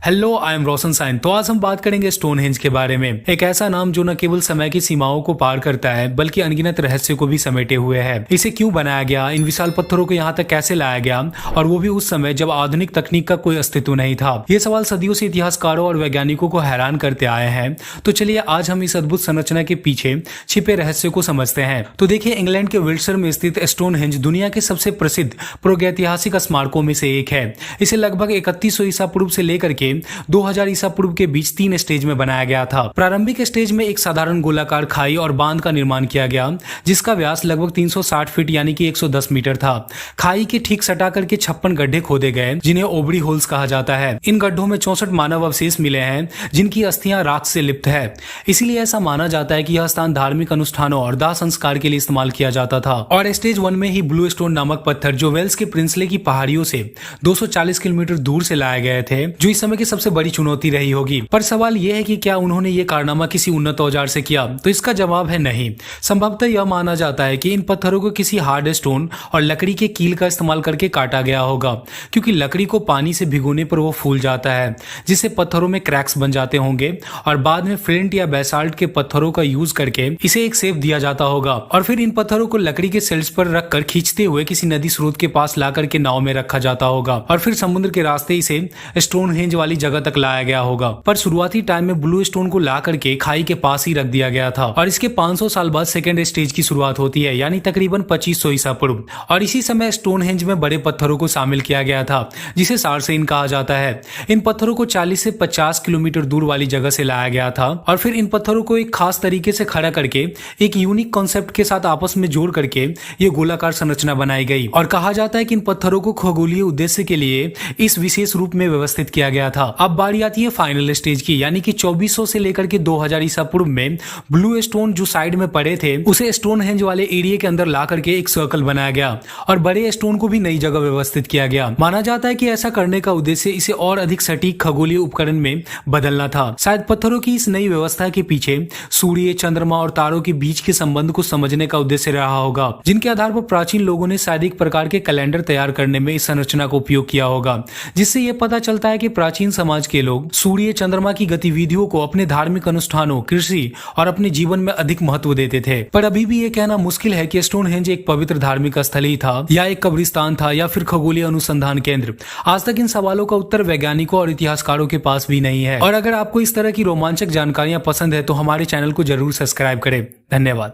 Hello, I am Roshan Sain. तो आज हम बात करेंगे स्टोनहेंज के बारे में। एक ऐसा नाम जो न केवल समय की सीमाओं को पार करता है बल्कि अनगिनत रहस्य को भी समेटे हुए है। इसे क्यों बनाया गया, इन विशाल पत्थरों को यहाँ तक कैसे लाया गया, और वो भी उस समय जब आधुनिक तकनीक का कोई अस्तित्व नहीं था। ये सवाल सदियों से इतिहासकारों और वैज्ञानिकों को हैरान करते आए हैं। तो चलिए आज हम इस अद्भुत संरचना के पीछे छिपे रहस्य को समझते हैं। तो देखिए, इंग्लैंड के विल्टशर में स्थित स्टोनहेंज दुनिया के सबसे प्रसिद्ध प्रागैतिहासिक स्मारकों में से एक है। इसे लगभग 3100 ईसा पूर्व से लेकर के 2000 ईसा पूर्व के बीच 3 स्टेज में बनाया गया था। प्रारंभिक स्टेज में एक साधारण गोलाकार खाई और बांध का निर्माण किया गया, जिसका व्यास लगभग 360 फीट यानी कि 110 मीटर था। खाई के ठीक सटा करके 56 गड्ढे खोदे गए, जिन्हें ओबरी होल्स कहा जाता है। इन गड्ढों में 64 मानव अवशेष मिले हैं, जिनकी अस्थियां राख से लिप्त है। इसीलिए ऐसा माना जाता है कि यह स्थान धार्मिक अनुष्ठानों और दाह संस्कार के लिए इस्तेमाल किया जाता था। और स्टेज 1 में ही ब्लू स्टोन नामक पत्थर, जो वेल्स के प्रिंसले की पहाड़ियों से 240 किलोमीटर दूर से लाए गए थे, जो इस समय की सबसे बड़ी चुनौती रही होगी। पर सवाल यह है कि क्या उन्होंने ये कारनामा किसी उन्नत औजार से किया? तो इसका जवाब है नहीं। संभवतः यह माना जाता है कि इन पत्थरों को किसी हार्ड स्टोन और लकड़ी के कील का इस्तेमाल करके काटा गया होगा, क्योंकि लकड़ी को पानी से भिगोने पर वो फूल जाता है, जिससे पत्थरों में क्रैक्स बन जाते होंगे, और बाद में फ्लिंट या बेसाल्ट के पत्थरों का यूज करके इसे एक शेप दिया जाता होगा, और फिर इन पत्थरों को लकड़ी के सेल्स पर रखकर खींचते हुए किसी नदी स्रोत के पास ला करके नाव में रखा जाता होगा, और फिर समुद्र के रास्ते इसे स्टोनहेंज वाली जगह तक लाया गया होगा। पर शुरुआती टाइम में ब्लू स्टोन को ला करके खाई के पास ही रख दिया गया था, और इसके 500 साल बाद सेकेंड स्टेज की शुरुआत होती है, यानी तकरीबन 2500 ईसा पूर्व। और इसी समय स्टोनहेंज में बड़े पत्थरों को शामिल किया गया था, जिसे सारसेन कहा जाता है। इन पत्थरों को 40 से 50 किलोमीटर दूर वाली जगह से लाया गया था, और फिर इन पत्थरों को एक खास तरीके से खड़ा करके एक यूनिक कॉन्सेप्ट के साथ आपस में जोड़ करके ये गोलाकार संरचना बनाई गई। और कहा जाता है कि इन पत्थरों को खगोलीय उद्देश्य के लिए इस विशेष रूप में व्यवस्थित किया गया था। अब बारी आती है फाइनल स्टेज की, यानी कि 2400 से लेकर के 2000 ईसा पूर्व में ब्लू स्टोन जो साइड में पड़े थे, उसे स्टोनहेंज वाले एरिया के अंदर ला करके एक सर्कल बनाया गया, और बड़े स्टोन को भी नई जगह व्यवस्थित किया गया। माना जाता है कि ऐसा करने का उद्देश्य इसे और अधिक सटीक खगोलीय उपकरण में बदलना था। शायद पत्थरों की इस नई व्यवस्था के पीछे सूर्य, चंद्रमा और तारों के बीच के संबंध को समझने का उद्देश्य रहा होगा, जिनके आधार पर प्राचीन लोगों ने शायद एक प्रकार के कैलेंडर तैयार करने में इस संरचना का उपयोग किया होगा, जिससे यह पता चलता है कि प्राचीन समाज के लोग सूर्य, चंद्रमा की गतिविधियों को अपने धार्मिक अनुष्ठानों, कृषि और अपने जीवन में अधिक महत्व देते थे। पर अभी भी ये कहना मुश्किल है कि स्टोनहेंज एक पवित्र धार्मिक स्थल ही था, या एक कब्रिस्तान था, या फिर खगोलीय अनुसंधान केंद्र। आज तक इन सवालों का उत्तर वैज्ञानिकों और इतिहासकारों के पास भी नहीं है। और अगर आपको इस तरह की रोमांचक जानकारियां पसंद है तो हमारे चैनल को जरूर सब्सक्राइब करें। धन्यवाद।